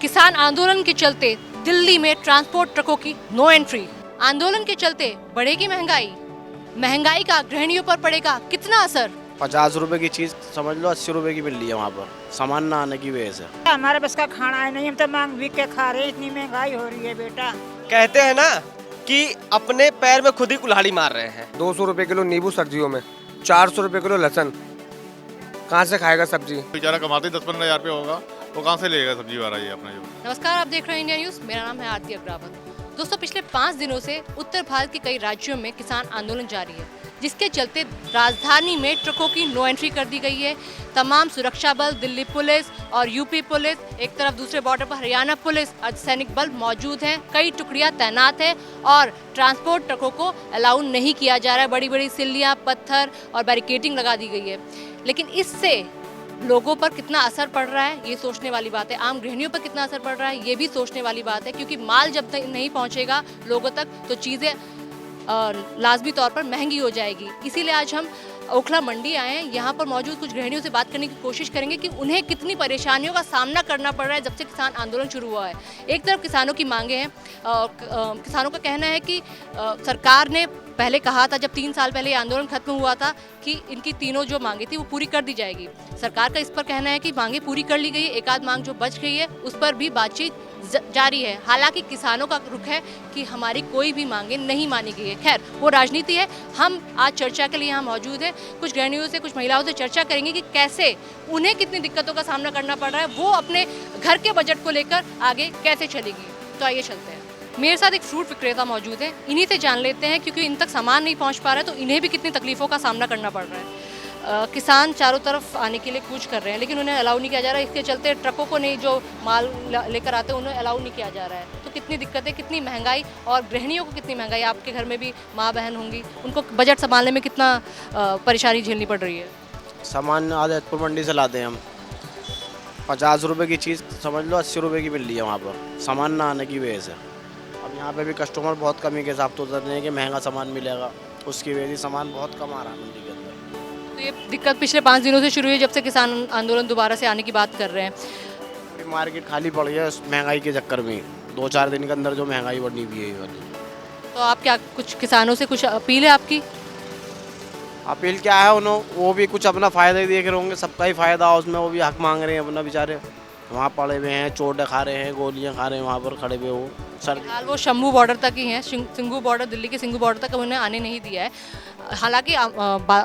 किसान आंदोलन के चलते दिल्ली में ट्रांसपोर्ट ट्रकों की नो एंट्री। आंदोलन के चलते बढ़ेगी महंगाई। महंगाई का गृहिणियों पर पड़ेगा कितना असर? 50 रुपए की चीज समझ लो 80 रुपए की मिल रही है वहाँ पर, सामान ना आने की वजह से। हमारे बस का खाना है नहीं, हम तो मांग भी के खा रहे हैं, इतनी महंगाई हो रही है बेटा। कहते हैं ना कि अपने पैर में खुद ही कुल्हाड़ी मार रहे हैं। 200 रुपए किलो नींबू सर्दियों में, 400 रुपए किलो लहसुन, कहाँ से खाएगा सब्जी? बेचारा कमाते ही 10-15 हज़ार रुपये होगा, वो कहाँ से लेगा सब्जी वाला ये अपना जो। नमस्कार, आप देख रहे हैं इंडिया न्यूज़। मेरा नाम है आरती अग्रावत। दोस्तों, पिछले 5 दिनों से उत्तर भारत के कई राज्यों में किसान आंदोलन जारी है, जिसके चलते राजधानी में ट्रकों की नो एंट्री कर दी गई है। तमाम सुरक्षा बल, दिल्ली पुलिस और यूपी पुलिस, एक तरफ दूसरे बॉर्डर पर हरियाणा पुलिस, अर्धसैनिक बल मौजूद हैं। कई टुकड़ियां तैनात हैं और ट्रांसपोर्ट ट्रकों को अलाउ नहीं किया जा रहा है। बड़ी बड़ी सिल्लियां, पत्थर और बैरिकेडिंग लगा दी गई है। लेकिन इससे लोगों पर कितना असर पड़ रहा है ये सोचने वाली बात है। आम गृहिणियों पर कितना असर पड़ रहा है ये भी सोचने वाली बात है, क्योंकि माल जब तक नहीं पहुंचेगा लोगों तक तो चीज़ें लाजमी तौर पर महंगी हो जाएगी। इसीलिए आज हम ओखला मंडी आए हैं। यहाँ पर मौजूद कुछ गृहिणियों से बात करने की कोशिश करेंगे कि उन्हें कितनी परेशानियों का सामना करना पड़ रहा है जब से किसान आंदोलन शुरू हुआ है। एक तरफ किसानों की मांगे हैं। किसानों का कहना है कि सरकार ने पहले कहा था, जब 3 साल पहले ये आंदोलन खत्म हुआ था, कि इनकी तीनों जो मांगे थी वो पूरी कर दी जाएगी। सरकार का इस पर कहना है कि मांगे पूरी कर ली गई है, एक आध मांग जो बच गई है उस पर भी बातचीत जारी है। हालांकि किसानों का रुख है कि हमारी कोई भी मांगे नहीं मानी गई है। खैर, वो राजनीति है। हम आज चर्चा के लिए यहाँ मौजूद हैं। कुछ गृहिणियों से, कुछ महिलाओं से चर्चा करेंगे कि कैसे उन्हें कितनी दिक्कतों का सामना करना पड़ रहा है, वो अपने घर के बजट को लेकर आगे कैसे चलेगी। तो आइए चलते हैं। मेरे साथ एक फ्रूट विक्रेता मौजूद है, इन्हीं से जान लेते हैं, क्योंकि इन तक सामान नहीं पहुंच पा रहा है तो इन्हें भी कितनी तकलीफों का सामना करना पड़ रहा है। किसान चारों तरफ आने के लिए कूच कर रहे हैं, लेकिन उन्हें अलाउ नहीं किया जा रहा है। इसके चलते ट्रकों को नहीं, जो माल लेकर आते हैं उन्हें अलाउ नहीं किया जा रहा है। तो कितनी दिक्कतें, कितनी महंगाई, और गृहिणियों को कितनी महंगाई। आपके घर में भी माँ बहन होंगी, उनको बजट संभालने में कितना परेशानी झेलनी पड़ रही है। सामान आदितपुर मंडी से लाते हैं हम। 50 रुपए की चीज़ समझ लो 80 रुपए की मिल रही है वहाँ पर, सामान ना आने की वजह से। अब यहाँ पे भी कस्टमर बहुत कमी के हिसाब से उतर रहे हैं कि महंगा सामान मिलेगा, उसकी वजह से सामान बहुत कम आ रहा है मंडी के अंदर। तो ये दिक्कत पिछले 5 दिनों से शुरू हुई, जब से किसान आंदोलन दोबारा से आने की बात कर रहे हैं। मार्केट खाली पड़ गया महंगाई के चक्कर में। 2-4 दिन के अंदर जो महंगाई बढ़नी भी है ये वाली। तो आप क्या, कुछ किसानों से कुछ अपील है आपकी? अपील क्या है, उन्होंने वो भी कुछ अपना फ़ायदा ही देख रहे होंगे, सबका ही फ़ायदा हो उसमें, वो भी हक मांग रहे हैं अपना। बेचारे वहाँ पड़े हुए हैं, चोटें खा रहे हैं, गोलियाँ खा रहे हैं वहाँ पर खड़े हुए। वो सर फिलहाल वो शंभू बॉर्डर तक ही हैं, सिंघू बॉर्डर, दिल्ली के सिंघू बॉर्डर तक उन्हें आने नहीं दिया है। हालांकि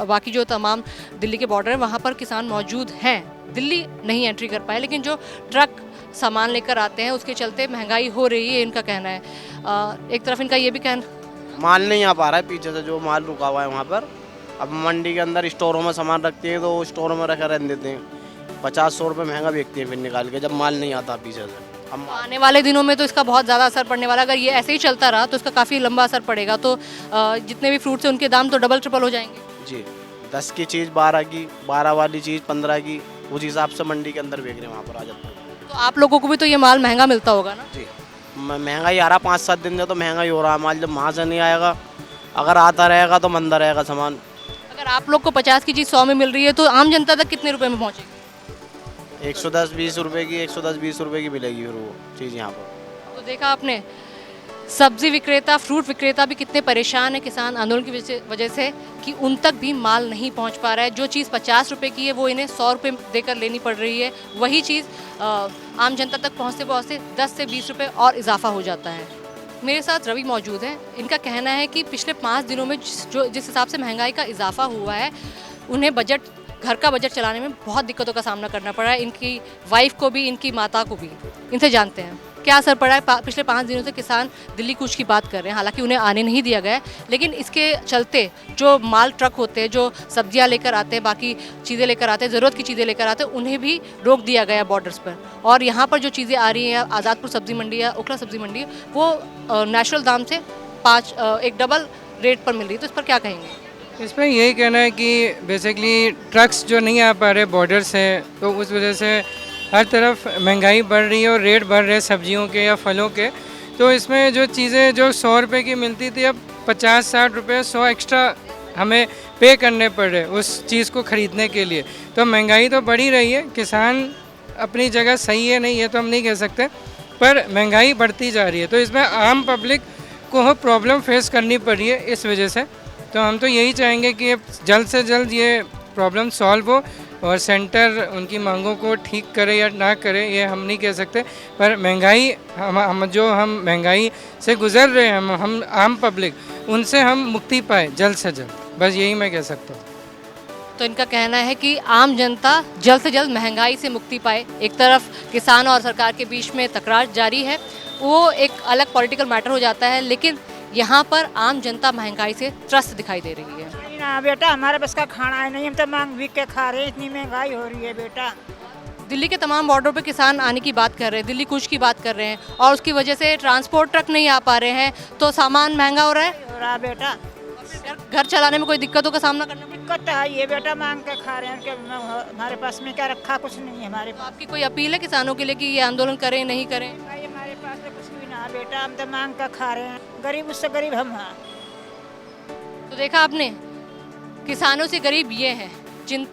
बाकी जो तमाम दिल्ली के बॉर्डर हैं वहाँ पर किसान मौजूद हैं, दिल्ली नहीं एंट्री कर पाए। लेकिन जो ट्रक सामान लेकर आते हैं उसके चलते महंगाई हो रही है, इनका कहना है। एक तरफ इनका ये भी कहना, माल नहीं आ पा रहा है पीछे से, जो माल रुका हुआ है वहाँ पर। अब मंडी के अंदर स्टोरों में सामान रखती है तो स्टोरों में रखा रहने देते हैं, 50-100 रुपये महंगा बेचती है फिर निकाल के, जब माल नहीं आता पीछे से। तो आने वाले दिनों में तो इसका बहुत ज़्यादा असर पड़ने वाला है। अगर ये ऐसे ही चलता रहा तो इसका काफ़ी लंबा असर पड़ेगा। तो जितने भी फ्रूट्स हैं उनके दाम तो डबल ट्रिपल हो जाएंगे। जी, 10 की चीज़ 12 की, 12 वाली चीज़ 15 की, उस हिसाब से मंडी के अंदर बेच रहे हैं वहाँ पर आ जाता है। तो आप लोगों को भी तो ये माल महंगा मिलता होगा ना? जी, महंगाई आ रहा 5-7 दिन से, तो महंगाई हो रहा है माल। जब वहाँ से नहीं आएगा, अगर आता रहेगा तो मंदा रहेगा सामान। अगर आप लोग को 50 की चीज़ 100 में मिल रही है तो आम जनता तक कितने रुपए में पहुँचेगी? 110-20 रुपये की, 110-20 रुपये की मिलेगी फिर वो चीज़ यहाँ पर। तो देखा आपने, सब्जी विक्रेता, फ्रूट विक्रेता भी कितने परेशान है किसान आंदोलन की वजह से, कि उन तक भी माल नहीं पहुंच पा रहा है। जो चीज़ 50 रुपये की है वो इन्हें 100 रुपये देकर लेनी पड़ रही है। वही चीज़ आम जनता तक पहुंचते पहुंचते 10 से 20 रुपये और इजाफा हो जाता है। मेरे साथ रवि मौजूद है। इनका कहना है कि पिछले 5 दिनों में जिस हिसाब से महंगाई का इजाफा हुआ है, उन्हें घर का बजट चलाने में बहुत दिक्कतों का सामना करना पड़ा है, इनकी वाइफ को भी, इनकी माता को भी। इनसे जानते हैं क्या असर पड़ा है। पिछले 5 दिनों से किसान दिल्ली कूच की बात कर रहे हैं। हालांकि उन्हें आने नहीं दिया गया है, लेकिन इसके चलते जो माल ट्रक होते हैं, जो सब्जियां लेकर आते हैं, बाकी चीज़ें लेकर आते हैं, ज़रूरत की चीज़ें लेकर आते हैं, उन्हें भी रोक दिया गया बॉर्डर्स पर। और यहाँ पर जो चीज़ें आ रही हैं, आज़ादपुर सब्जी मंडी या ओखला सब्जी मंडी, वो नेचुरल दाम से एक डबल रेट पर मिल रही है। तो इस पर क्या कहेंगे? इस पर यही कहना है कि बेसिकली ट्रक्स जो नहीं आ पा रहे बॉर्डर से, तो उस वजह से हर तरफ महंगाई बढ़ रही है और रेट बढ़ रहे हैं सब्जियों के या फलों के। तो इसमें जो चीज़ें जो 100 रुपये की मिलती थी, अब 50-60 रुपये 100 एक्स्ट्रा हमें पे करने पड़ रहे उस चीज़ को ख़रीदने के लिए। तो महंगाई तो बढ़ ही रही है। किसान अपनी जगह सही है, नहीं है तो हम नहीं कह सकते, पर महंगाई बढ़ती जा रही है तो इसमें आम पब्लिक को प्रॉब्लम फेस करनी पड़ रही है इस वजह से। तो हम तो यही चाहेंगे कि जल्द से जल्द ये प्रॉब्लम सॉल्व हो और सेंटर उनकी मांगों को ठीक करे या ना करे ये हम नहीं कह सकते, पर महंगाई हम महंगाई से गुजर रहे हैं हम आम पब्लिक, उनसे हम मुक्ति पाए जल्द से जल्द, बस यही मैं कह सकता हूँ। तो इनका कहना है कि आम जनता जल्द से जल्द महंगाई से मुक्ति पाए। एक तरफ किसान और सरकार के बीच में तकरार जारी है, वो एक अलग पॉलिटिकल मैटर हो जाता है, लेकिन यहाँ पर आम जनता महंगाई से त्रस्त दिखाई दे रही है। नहीं ना बेटा, हमारे बस का खाना है नहीं, हम तो मांग बिक के खा रहे हैं, इतनी महंगाई हो रही है बेटा। दिल्ली के तमाम बॉर्डर पे किसान आने की बात कर रहे हैं, दिल्ली कूच की बात कर रहे हैं, और उसकी वजह से ट्रांसपोर्ट ट्रक नहीं आ पा रहे हैं, तो सामान महंगा हो रहा है। हो रहा बेटा, घर चलाने में कोई दिक्कतों का सामना करना पड़ता दिक्कत तो है ये बेटा, मांग के खा रहे हैं, हमारे पास में क्या रखा, कुछ नहीं है हमारे है। पास। आपकी कोई अपील है किसानों के लिए कि ये आंदोलन करें नहीं करें? भाई हमारे पास में कुछ भी ना है बेटा, हम तो मांग के खा रहे हैं, गरीब उससे गरीब हम हैं। तो देखा आपने, किसानों से गरीब ये हैं जिन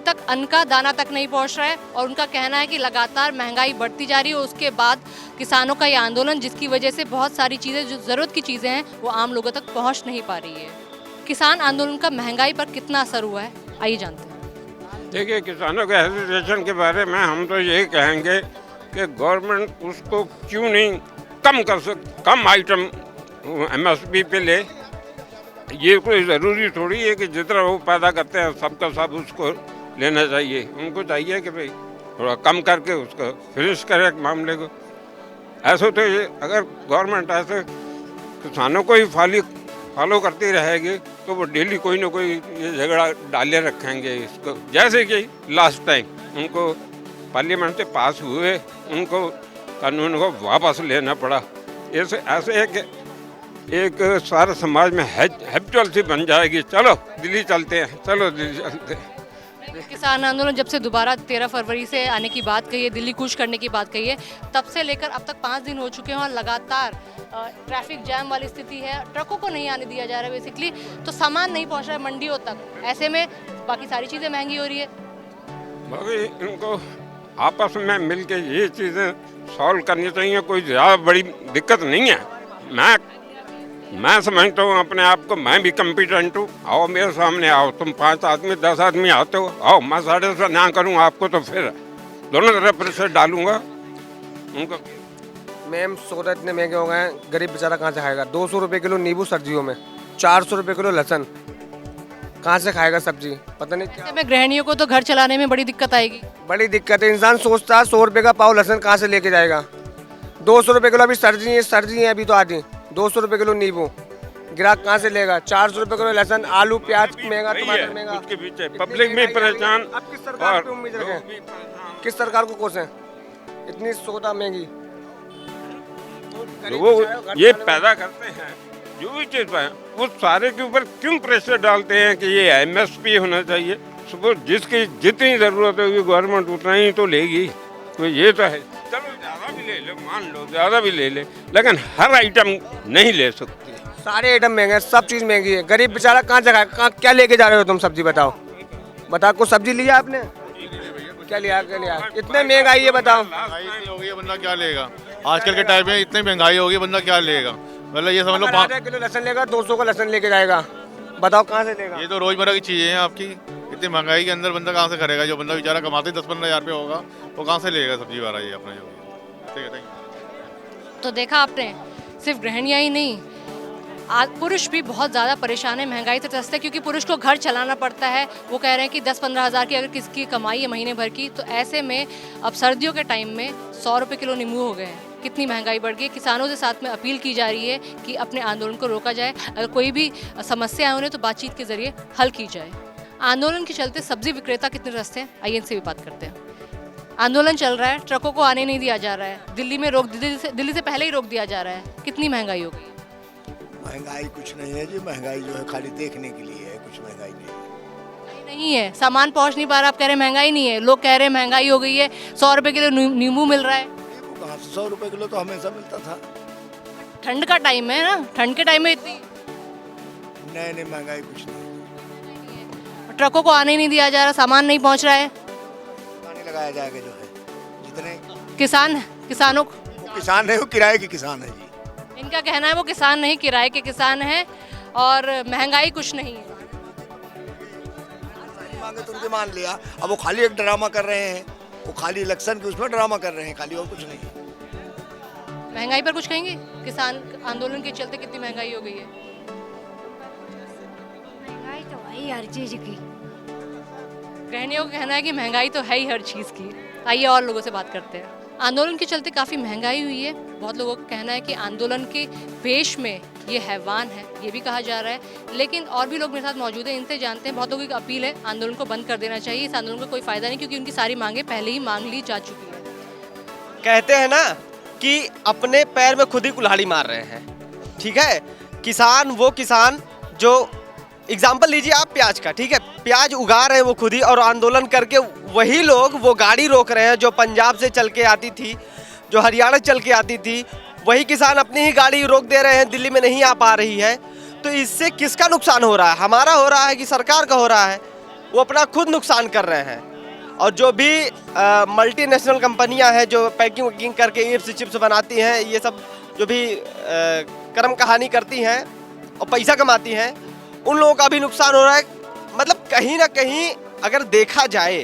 तक अन्न का दाना तक नहीं पहुंच रहा है, और उनका कहना है कि लगातार महंगाई बढ़ती जा रही है। उसके बाद किसानों का ये आंदोलन, जिसकी वजह से बहुत सारी चीज़ें जो ज़रूरत की चीज़ें हैं वो आम लोगों तक पहुंच नहीं पा रही है। किसान आंदोलन का महंगाई पर कितना असर हुआ है, आइए जानते हैं। देखिए, किसानों के हेजिटेशन के बारे में हम तो यही कहेंगे कि गवर्नमेंट उसको क्यों नहीं कम आइटम MSP पे ले। ये कोई ज़रूरी थोड़ी है कि जितना वो पैदा करते हैं सबका सब उसको लेना चाहिए। उनको चाहिए कि भाई थोड़ा कम करके उसको फिनिश करे मामले को। ऐसे तो ये अगर गवर्नमेंट ऐसे किसानों को ही फॉलो करती रहेगी तो वो डेली कोई ना कोई ये झगड़ा डाले रखेंगे इसको। जैसे कि लास्ट टाइम उनको पार्लियामेंट से पास हुए, उनको कानून को वापस लेना पड़ा। ऐसे एक सारे समाज में हैबिचुअल सी बन जाएगी, चलो दिल्ली चलते हैं, चलो दिल्ली चलते हैं। किसान आंदोलन जब से दोबारा 13 फरवरी से आने की बात कही है, दिल्ली कूच करने की बात कही है, तब से लेकर अब तक 5 दिन हो चुके हैं और लगातार ट्रैफिक जैम वाली स्थिति है। ट्रकों को नहीं आने दिया जा रहा है बेसिकली, तो सामान नहीं पहुंच रहा है मंडियों तक। ऐसे में बाकी सारी चीज़ें महंगी हो रही है। भाई इनको आपस में मिल के ये चीज़ें सॉल्व करनी चाहिए, कोई ज़्यादा बड़ी दिक्कत नहीं है। मैं समझता हूँ अपने आप को, मैं भी कम्पिटेंट हूँ। आओ मेरे सामने आओ, तुम 5 आदमी 10 आदमी आते हो, आओ मैं 7.5 ना करूँ आपको तो फिर दोनों तरफ प्रेशर डालूंगा उनको। मैम सौदा इतने महंगे हो गए हैं, गरीब बेचारा कहाँ से खाएगा? 200 रुपये किलो नींबू सर्दियों में, 400 रुपये किलो लहसुन, कहाँ से खाएगा सब्जी? पता नहीं क्या। ऐसे में गृहिणियों को तो घर चलाने में बड़ी दिक्कत आएगी। बड़ी दिक्कत है, इंसान सोचता है 100 रुपये का पाव लहसुन कहाँ से लेके जाएगा? 200 रुपये किलो अभी सर्दी है अभी तो आती, 200 रुपये किलो नींबू ग्राहक कहाँ से लेगा? 400 रुपये किलो लहसुन, आलू प्याज महंगा, टमाटर महंगा। उसके पीछे पब्लिक भी परेशान। अब किस सरकार पे उम्मीद रखें? किस सरकार को कोसें? इतनी सौदा महंगी। वो ये पैदा करते हैं जो भी चीज़ पाए उस सारे के ऊपर क्यों प्रेशर डालते हैं कि ये MSP होना चाहिए? सपोज जिसकी जितनी ज़रूरत होगी गवर्नमेंट उतना ही तो लेगी। तो ये तो है, चलो ज़्यादा भी ले लो, मान लो ज़्यादा भी ले ले, लेकिन हर आइटम नहीं ले सकती। सारे आइटम महंगे हैं, सब चीज़ महंगी है। गरीब बेचारा कहाँ जगह, कहाँ क्या लेके जा रहे हो तुम? सब्जी बताओ, कुछ सब्जी लिया आपने? क्या लिया? इतने महंगाई है, बताओ। महंगाई इतनी हो गई है, बंदा क्या लेगा? आजकल के टाइम में इतनी महंगाई होगी, बंदा क्या लेगा? मतलब ये समझ लो 5 किलो लहसुन लेगा, 200 का लहसुन लेके जाएगा, बताओ कहाँ से लेगा? ये तो रोजमर्रा की चीजें हैं आपकी। इतनी महंगाई के अंदर बंदा कहाँ से करेगा? जो बंदा बेचारा कमाते 10-15 हज़ार रुपये होगा वो कहाँ से लेगा सब्जी वाला? ये अपना जो ठीक है, थैंक यू। तो देखा आपने, सिर्फ गृहिणियाँ ही नहीं, पुरुष भी बहुत ज़्यादा परेशान है, महंगाई से त्रस्त है, क्योंकि पुरुष को घर चलाना पड़ता है। वो कह रहे हैं कि 10-15 हज़ार की अगर किसकी कमाई है महीने भर की, तो ऐसे में अब सर्दियों के टाइम में 100 रुपये किलो नींबू हो गए हैं। कितनी महंगाई बढ़ गई है। किसानों से साथ में अपील की जा रही है कि अपने आंदोलन को रोका जाए, अगर कोई भी समस्या है उन्हें तो बातचीत के जरिए हल की जाए। आंदोलन के चलते सब्जी विक्रेता कितने त्रस्त हैं, आइए इनसे भी बात करते हैं। आंदोलन चल रहा है, ट्रकों को आने नहीं दिया जा रहा है, दिल्ली से पहले ही रोक दिया जा रहा है। कितनी महंगाई हो गई? महंगाई कुछ नहीं है जी, महंगाई जो है खाली देखने के लिए है, कुछ महंगाई नहीं। नहीं है, सामान पहुंच नहीं पा रहा, आप कह रहे हैं महंगाई नहीं है, लोग कह रहे हैं महंगाई हो गई है। 100 रुपये किलो नींबू मिल रहा है। नींबू कहाँ से? 100 रुपये किलो तो हमेशा मिलता था। ठंड का टाइम है ना, ठंड के टाइम में इतनी नहीं महंगाई कुछ नहीं। ट्रकों को आने नहीं दिया जा रहा, सामान नहीं पहुंच रहा है। पानी लगाया जाएगा जो है। इतने किसानों वो किसान है, वो किराए के किसान है जी। इनका कहना है वो किसान नहीं, किराए के किसान हैं और महंगाई कुछ नहीं है। मांगे तो उनके मान लिया, अब वो खाली एक ड्रामा कर रहे हैं, वो खाली इलेक्शन के उसमें ड्रामा कर रहे हैं खाली, और कुछ नहीं। महंगाई पर कुछ कहेंगे? किसान आंदोलन के चलते कितनी महंगाई हो गई है? महंगाई तो है ही हर चीज की। गृहिणियों का कहना है कि महंगाई तो है ही हर चीज़ की। आइए और लोगों से बात करते हैं। आंदोलन के चलते काफ़ी महंगाई हुई है। बहुत लोगों का कहना है कि आंदोलन के पेश में ये हैवान है, ये भी कहा जा रहा है। लेकिन और भी लोग मेरे साथ मौजूद हैं, इनसे जानते हैं। बहुत लोगों की अपील है आंदोलन को बंद कर देना चाहिए, इस आंदोलन का कोई फ़ायदा नहीं, क्योंकि उनकी सारी मांगें पहले ही मांग ली जा चुकी है। कहते हैं ना कि अपने पैर में खुद ही कुल्हाड़ी मार रहे हैं, ठीक है। किसान वो किसान जो, एग्जाम्पल लीजिए आप प्याज का, ठीक है, प्याज उगा रहे हैं वो खुद ही, और आंदोलन करके वही लोग वो गाड़ी रोक रहे हैं जो पंजाब से चल के आती थी, जो हरियाणा चल के आती थी, वही किसान अपनी ही गाड़ी रोक दे रहे हैं, दिल्ली में नहीं आ पा रही है। तो इससे किसका नुकसान हो रहा है? हमारा हो रहा है कि सरकार का हो रहा है? वो अपना खुद नुकसान कर रहे हैं। और जो भी मल्टीनेशनल कंपनियां हैं जो पैकिंग वैकिंग करके ईप्स चिप्स बनाती हैं, ये सब जो भी कर्म कहानी करती हैं और पैसा कमाती हैं, उन लोगों का भी नुकसान हो रहा है। मतलब कहीं ना कहीं अगर देखा जाए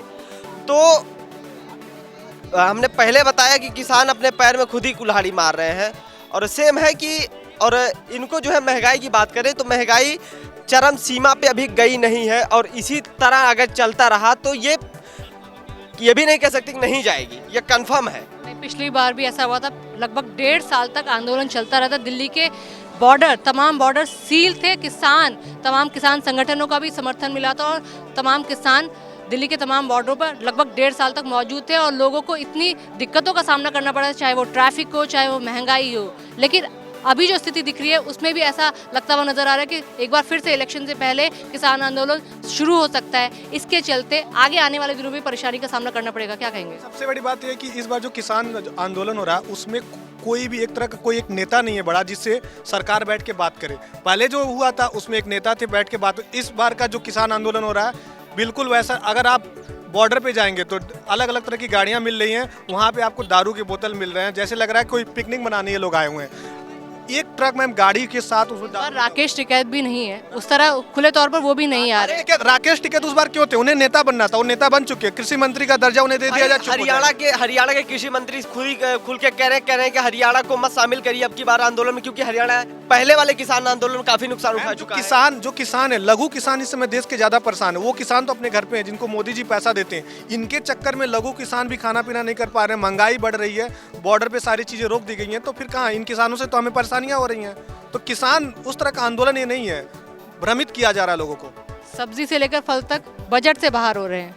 तो हमने पहले बताया कि किसान अपने पैर में खुद ही कुल्हाड़ी मार रहे हैं, और सेम है कि और इनको जो है महंगाई की बात करें तो महंगाई चरम सीमा पे अभी गई नहीं है, और इसी तरह अगर चलता रहा तो ये भी नहीं कह सकते कि नहीं जाएगी, ये कंफर्म है। पिछली बार भी ऐसा हुआ था, लगभग 1.5 साल तक आंदोलन चलता रहा था। दिल्ली के बॉर्डर, तमाम बॉर्डर सील थे। तमाम किसान संगठनों का भी समर्थन मिला था, और तमाम किसान दिल्ली के तमाम बॉर्डरों पर लगभग 1.5 साल तक मौजूद थे, और लोगों को इतनी दिक्कतों का सामना करना पड़ा, चाहे वो ट्रैफिक हो, चाहे वो महंगाई हो। लेकिन अभी जो स्थिति दिख रही है उसमें भी ऐसा लगता हुआ नजर आ रहा है कि एक बार फिर से इलेक्शन से पहले किसान आंदोलन शुरू हो सकता है। इसके चलते आगे आने वाले दिनों में परेशानी का सामना करना पड़ेगा। क्या कहेंगे? सबसे बड़ी बात यह है कि इस बार जो किसान आंदोलन हो रहा है उसमें कोई भी एक तरह का कोई एक नेता नहीं है बड़ा जिससे सरकार बैठ के बात करे। पहले जो हुआ था उसमें एक नेता थे बैठ के बात। इस बार का जो किसान आंदोलन हो रहा है बिल्कुल वैसा, अगर आप बॉर्डर पे जाएंगे तो अलग अलग तरह की गाड़ियां मिल रही हैं, वहाँ पे आपको दारू की बोतल मिल रहे हैं, जैसे लग रहा है कोई पिकनिक मनाने ये लोग आए हुए हैं। एक ट्रक में गाड़ी के साथ उसमें राकेश टिकैत भी नहीं है, उस तरह खुले तौर पर वो भी नहीं आ रहे। राकेश टिकैत उस बार क्यों थे? उन्हें नेता बनना था, वो नेता बन चुके हैं, कृषि मंत्री का दर्जा उन्हें दे दिया जाए। हरियाणा के कृषि मंत्री खुल के कह रहे हैं कि हरियाणा को मत शामिल करिए अब की बार आंदोलन में, क्योंकि हरियाणा पहले वाले किसान आंदोलन में काफी नुकसान उठा चुका है। जो किसान है, लघु किसान इस समय देश के ज्यादा परेशान है। वो किसान तो अपने घर पे है जिनको मोदी जी पैसा देते हैं, इनके चक्कर में लघु किसान भी खाना पीना नहीं कर पा रहे हैं, महंगाई बढ़ रही है, बॉर्डर पे सारी चीजें रोक दी गई हैं, तो फिर कहाँ इन किसानों से तो हमें परेशानियां हो रही हैं। तो किसान उस तरह का आंदोलन ये नहीं है, भ्रमित किया जा रहा है लोगों को। सब्जी से लेकर फल तक बजट से बाहर हो रहे हैं।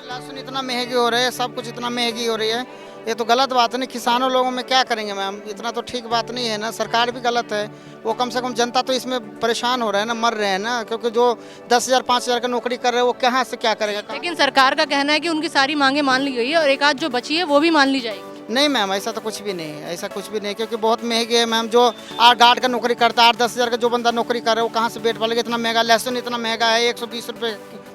लहसुन इतना महंगी हो रहे हैं, सब कुछ इतना महंगी हो रही है, ये तो गलत बात है। नहीं, किसानों लोगों में क्या करेंगे मैम, इतना तो ठीक बात नहीं है ना। सरकार भी गलत है, वो कम से कम जनता तो इसमें परेशान हो रहा है ना, मर रहे हैं ना, क्योंकि जो 10,000 5,000 का नौकरी कर रहे हैं वो कहाँ से क्या करेगा। लेकिन सरकार का कहना है कि उनकी सारी मांगे मान ली गई है और एक आध जो बची है वो भी मान ली जाएगी। नहीं मैम, ऐसा तो कुछ भी नहीं है, ऐसा कुछ भी नहीं, क्योंकि बहुत महंगे है मैम। जो 8 का नौकरी करता है, 8-10 हज़ार का जो बंदा नौकरी कर रहा है वो कहाँ से पेट पालेगा? इतना महंगा लहसुन, इतना महंगा है, 120 रुपये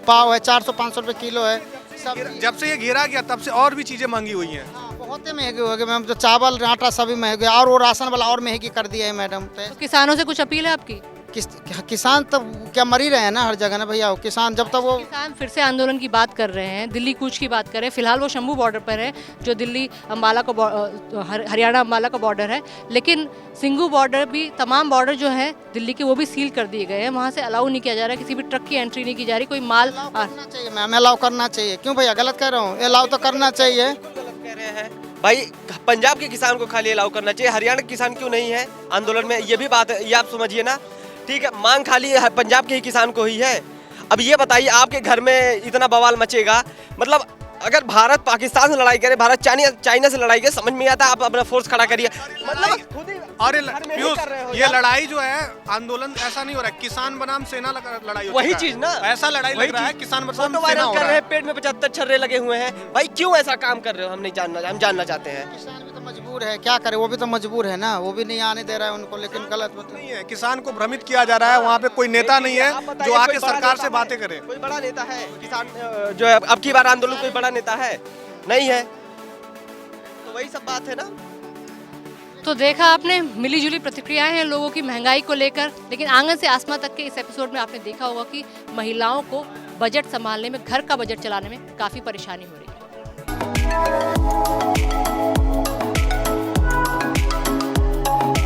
पाव है, 400-500 रुपये किलो है। सब जब से ये घेरा गया तब से और भी चीजें महंगी हुई हैं। बहुत ही महंगे हो गए मैम, जो चावल आटा सभी महंगे, और वो राशन वाला और महंगी कर दिया है मैडम। तो किसानों से कुछ अपील है आपकी? किसान तो क्या मर ही रहे हैं ना हर जगह ना भैया। किसान जब तक वो किसान फिर से आंदोलन की बात कर रहे हैं, दिल्ली कूच की बात कर रहे हैं। फिलहाल वो शंभू बॉर्डर पर है, जो दिल्ली अम्बाला को हरियाणा अम्बाला का बॉर्डर है। लेकिन सिंघू बॉर्डर भी, तमाम बॉर्डर जो है दिल्ली के वो भी सील कर दिए गए हैं। वहाँ से अलाउ नहीं किया जा रहा है, किसी भी ट्रक की एंट्री नहीं की जा रही, कोई माल करना चाहिए मैम, अलाउ करना चाहिए। क्यों भैया गलत कह रहा हूँ? अलाउ तो करना चाहिए। कह रहे हैं भाई, पंजाब के किसान को खाली अलाउ करना चाहिए, हरियाणा के किसान क्यों नहीं है आंदोलन में? ये भी बात है, ये आप समझिए ना, ठीक है। मांग खाली पंजाब के ही किसान को ही है। अब ये बताइए, आपके घर में इतना बवाल मचेगा, मतलब अगर भारत पाकिस्तान से लड़ाई करे, भारत चाइना से लड़ाई करे, समझ में आता है आप अपना फोर्स खड़ा करिए, मतलब और ये लड़ाई जो है आंदोलन ऐसा नहीं हो रहा है किसान बनाम सेना लड़ाई, वही चीज ना, ऐसा लड़ाई लग रहा है किसान बनाम सेना हो रहा है। पेट में 75 छर्रे लगे हुए हैं, भाई क्यों ऐसा काम कर रहे हो? हम जानना चाहते हैं। किसान भी तो मजबूर है, क्या करे, वो भी तो मजबूर है ना, वो भी नहीं आने दे रहा है उनको। लेकिन गलत नहीं है, किसान को भ्रमित किया जा रहा है। वहाँ पे कोई नेता नहीं है जो आके सरकार से बातें करे। कोई बड़ा नेता है किसान जो है अब की बार आंदोलन, कोई बड़ा नेता है? नहीं है। तो वही सब बात है ना। तो देखा आपने मिली जुली प्रतिक्रियाएं हैं लोगों की महंगाई को लेकर, लेकिन आंगन से आसमां तक के इस एपिसोड में आपने देखा होगा कि महिलाओं को बजट संभालने में, घर का बजट चलाने में काफ़ी परेशानी हो रही है।